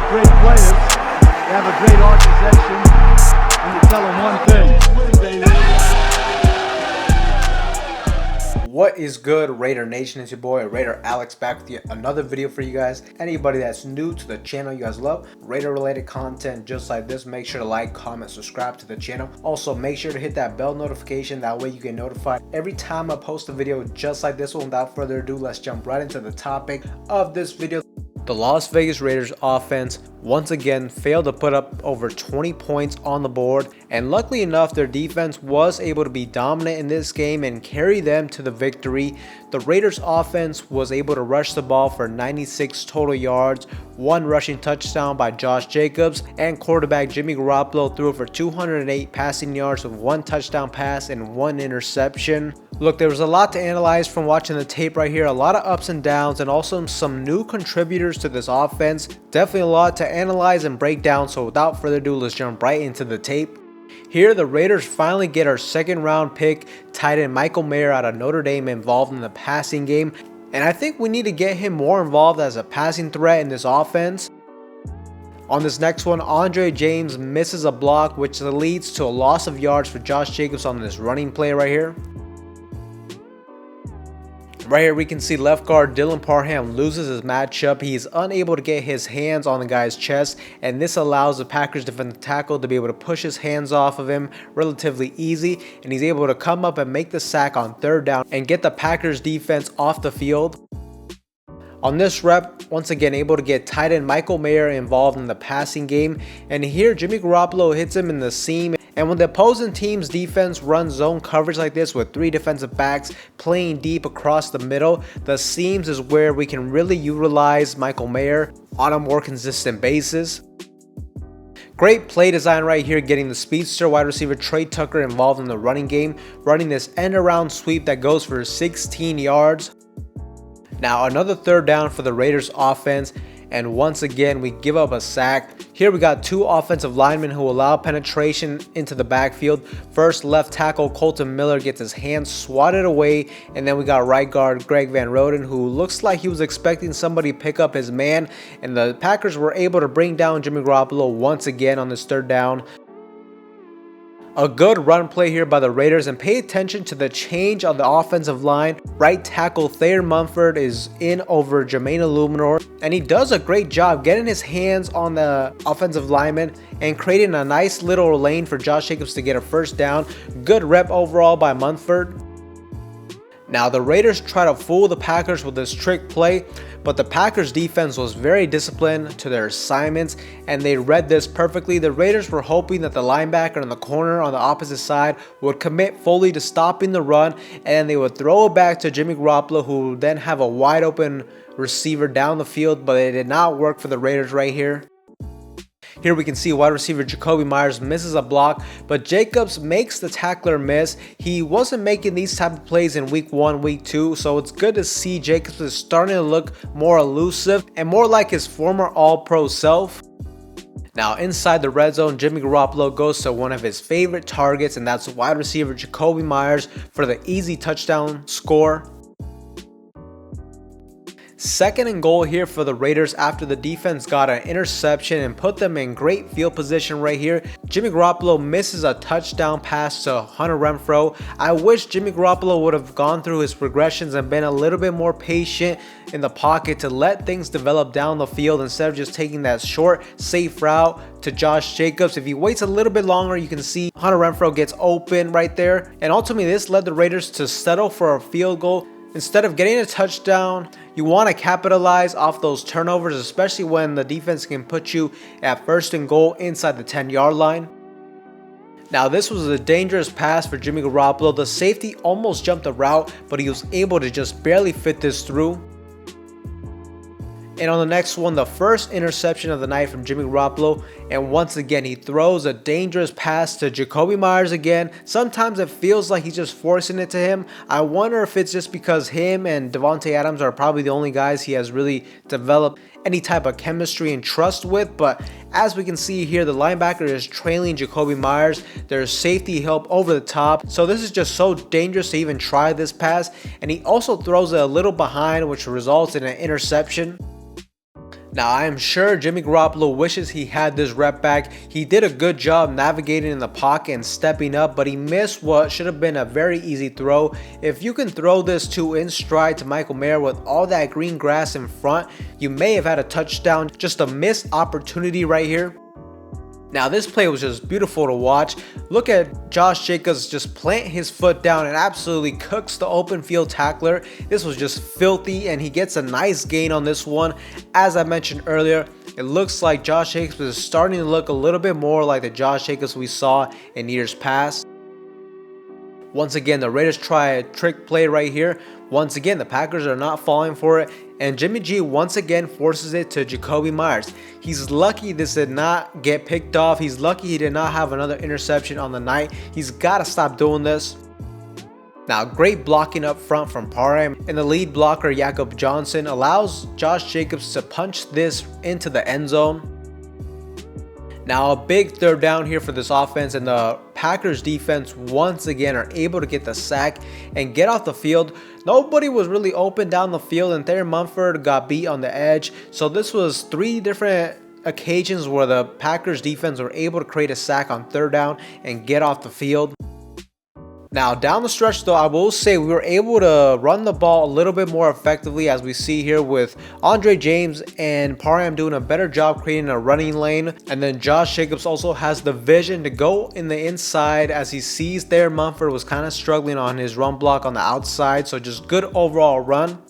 great players. They have a great organization. And you tell them one thing. What is good, Raider Nation? It's your boy Raider Alex back with yet another video for you guys. Anybody that's new to the channel, you guys love Raider related content just like this, make sure to like, comment, subscribe to the channel. Also make sure to hit that bell notification, that way you get notified every time I post a video just like this one. Without further ado, let's jump right into the topic of this video. The Las Vegas Raiders offense once again failed to put up over 20 points on the board, and luckily enough their defense was able to be dominant in this game and carry them to the victory. The Raiders offense was able to rush the ball for 96 total yards, one rushing touchdown by Josh Jacobs, and quarterback Jimmy Garoppolo threw for 208 passing yards with one touchdown pass and one interception. Look, there was a lot to analyze from watching the tape right here, a lot of ups and downs and also some new contributors to this offense. Definitely a lot to analyze and break down, so without further ado, let's jump right into the tape. Here, the Raiders finally get our second round pick, tight end Michael Mayer out of Notre Dame, involved in the passing game. And I think we need to get him more involved as a passing threat in this offense. On this next one, Andre James misses a block, which leads to a loss of yards for Josh Jacobs on this running play right here. Right here we can see left guard Dylan Parham loses his matchup. He's unable to get his hands on the guy's chest, and this allows the Packers defensive tackle to be able to push his hands off of him relatively easy, and he's able to come up and make the sack on third down and get the Packers defense off the field. On this rep, once again able to get tight end Michael Mayer involved in the passing game, and here Jimmy Garoppolo hits him in the seam. And when the opposing team's defense runs zone coverage like this with three defensive backs playing deep across the middle, the seams is where we can really utilize Michael Mayer on a more consistent basis. Great play design right here, getting the speedster wide receiver Trey Tucker involved in the running game, running this end around sweep that goes for 16 yards. Now another third down for the Raiders offense, and once again we give up a sack. Here we got two offensive linemen who allow penetration into the backfield. First, left tackle Colton Miller gets his hands swatted away, and then we got right guard Greg Van Roten, who looks like he was expecting somebody to pick up his man, and the Packers were able to bring down Jimmy Garoppolo once again on this third down. A good run play here by the Raiders, and pay attention to the change on the offensive line. Right tackle Thayer Munford is in over Jermaine Illuminor, and he does a great job getting his hands on the offensive lineman and creating a nice little lane for Josh Jacobs to get a first down. Good rep overall by Munford. Now the Raiders try to fool the Packers with this trick play, but the Packers defense was very disciplined to their assignments and they read this perfectly. The Raiders were hoping that the linebacker in the corner on the opposite side would commit fully to stopping the run, and then they would throw it back to Jimmy Garoppolo, who would then have a wide open receiver down the field, but it did not work for the Raiders right here. Here we can see wide receiver Jakobi Meyers misses a block, but Jacobs makes the tackler miss. He wasn't making these type of plays in week 1, week 2, so it's good to see Jacobs is starting to look more elusive and more like his former All-Pro self. Now inside the red zone, Jimmy Garoppolo goes to one of his favorite targets, and that's wide receiver Jakobi Meyers for the easy touchdown score. Second and goal here for the Raiders after the defense got an interception and put them in great field position right here. Jimmy Garoppolo misses a touchdown pass to Hunter Renfrow. I wish Jimmy Garoppolo would have gone through his progressions and been a little bit more patient in the pocket to let things develop down the field instead of just taking that short, safe route to Josh Jacobs. If he waits a little bit longer, you can see Hunter Renfrow gets open right there. And ultimately, this led the Raiders to settle for a field goal. Instead of getting a touchdown, you want to capitalize off those turnovers, especially when the defense can put you at first and goal inside the 10-yard line. Now this was a dangerous pass for Jimmy Garoppolo. The safety almost jumped the route, but he was able to just barely fit this through. And on the next one, the first interception of the night from Jimmy Garoppolo. And once again, he throws a dangerous pass to Jakobi Meyers again. Sometimes it feels like he's just forcing it to him. I wonder if it's just because him and Davante Adams are probably the only guys he has really developed any type of chemistry and trust with. But as we can see here, the linebacker is trailing Jakobi Meyers. There's safety help over the top. So this is just so dangerous to even try this pass. And he also throws it a little behind, which results in an interception. Now, I am sure Jimmy Garoppolo wishes he had this rep back. He did a good job navigating in the pocket and stepping up, but he missed what should have been a very easy throw. If you can throw this in stride to Michael Mayer with all that green grass in front, you may have had a touchdown. Just a missed opportunity right here. Now, this play was just beautiful to watch. Look at Josh Jacobs just plant his foot down and absolutely cooks the open field tackler. This was just filthy, and he gets a nice gain on this one. As I mentioned earlier, it looks like Josh Jacobs is starting to look a little bit more like the Josh Jacobs we saw in years past. Once again, the Raiders try a trick play right here. Once again, the Packers are not falling for it, and Jimmy G once again forces it to Jakobi Meyers. He's lucky this did not get picked off. He's lucky he did not have another interception on the night. He's got to stop doing this. Now, great blocking up front from Parham, and the lead blocker, Jakob Johnson, allows Josh Jacobs to punch this into the end zone. Now, a big third down here for this offense, and the Packers defense once again are able to get the sack and get off the field. Nobody was really open down the field, and Thayer Munford got beat on the edge. So this was 3 different occasions where the Packers defense were able to create a sack on third down and get off the field. Now, down the stretch though, I will say we were able to run the ball a little bit more effectively, as we see here with Andre James and Parham doing a better job creating a running lane. And then Josh Jacobs also has the vision to go in the inside as he sees Thayer Munford was kind of struggling on his run block on the outside. So just good overall run.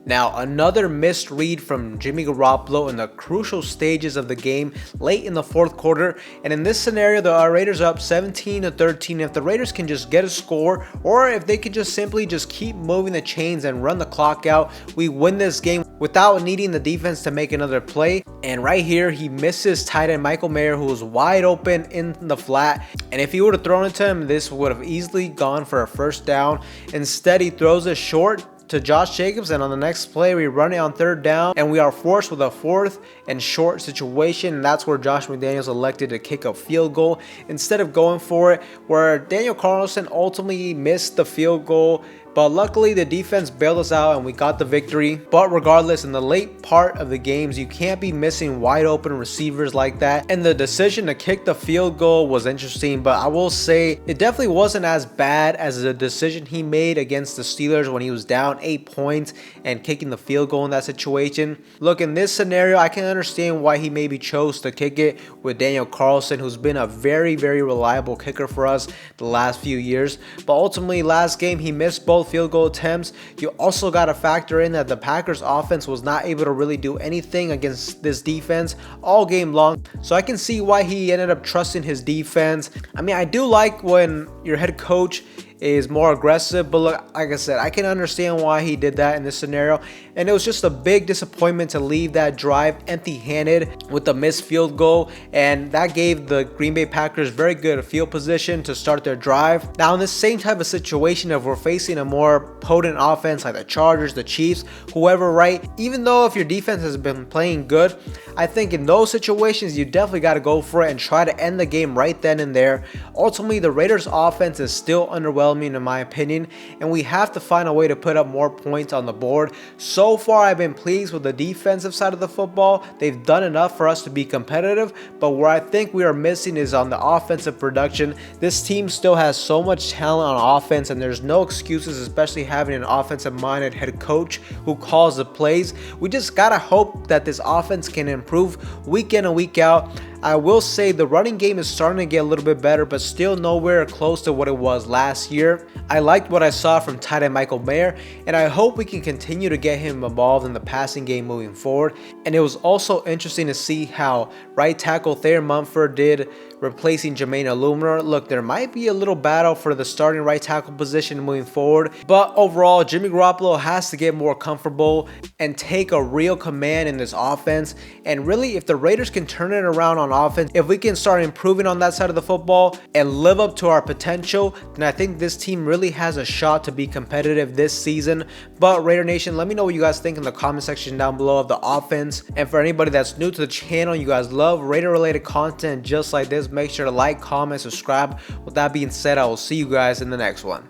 Now, another missed read from Jimmy Garoppolo in the crucial stages of the game late in the fourth quarter. And in this scenario, the Raiders are up 17-13. If the Raiders can just get a score, or if they can just simply keep moving the chains and run the clock out, we win this game without needing the defense to make another play. And right here, he misses tight end Michael Mayer, who was wide open in the flat. And if he would have thrown it to him, this would have easily gone for a first down. Instead, he throws it short to Josh Jacobs, and on the next play we run it on third down, and we are forced with a 4th and short situation, and that's where Josh McDaniels elected to kick a field goal instead of going for it, where Daniel Carlson ultimately missed the field goal. But luckily the defense bailed us out and we got the victory. But regardless, in the late part of the games, you can't be missing wide open receivers like that. And the decision to kick the field goal was interesting, but I will say it definitely wasn't as bad as the decision he made against the Steelers when he was down 8 points and kicking the field goal in that situation. Look, in this scenario, I can understand why he maybe chose to kick it with Daniel Carlson, who's been a very, very reliable kicker for us the last few years. But ultimately, last game, he missed both field goal attempts. You also got to factor in that the Packers offense was not able to really do anything against this defense all game long. So I can see why he ended up trusting his defense. I mean, I do like when your head coach is more aggressive, but look, like I said, I can understand why he did that in this scenario. And it was just a big disappointment to leave that drive empty-handed with the missed field goal, and that gave the Green Bay Packers very good field position to start their drive. Now, in this same type of situation, if we're facing a more potent offense like the Chargers, the Chiefs, whoever, right, even though if your defense has been playing good, I think in those situations you definitely got to go for it and try to end the game right then and there. Ultimately, the Raiders offense is still underwhelming in my opinion, and we have to find a way to put up more points on the board. So far, I've been pleased with the defensive side of the football. They've done enough for us to be competitive, but where I think we are missing is on the offensive production. This team still has so much talent on offense, and there's no excuses, especially having an offensive-minded head coach who calls the plays. We just gotta hope that this offense can improve week in and week out. I will say the running game is starting to get a little bit better, but still nowhere close to what it was last year. I liked what I saw from tight end Michael Mayer, and I hope we can continue to get him involved in the passing game moving forward. And it was also interesting to see how right tackle Thayer Munford did, replacing Jermaine Illuminor. Look, there might be a little battle for the starting right tackle position moving forward, but overall, Jimmy Garoppolo has to get more comfortable and take a real command in this offense. And really, if the Raiders can turn it around on offense, if we can start improving on that side of the football and live up to our potential, then I think this team really has a shot to be competitive this season. But Raider Nation, let me know what you guys think in the comment section down below of the offense. And for anybody that's new to the channel, you guys love Raider related content just like this, make sure to like, comment, subscribe. With that being said, I will see you guys in the next one.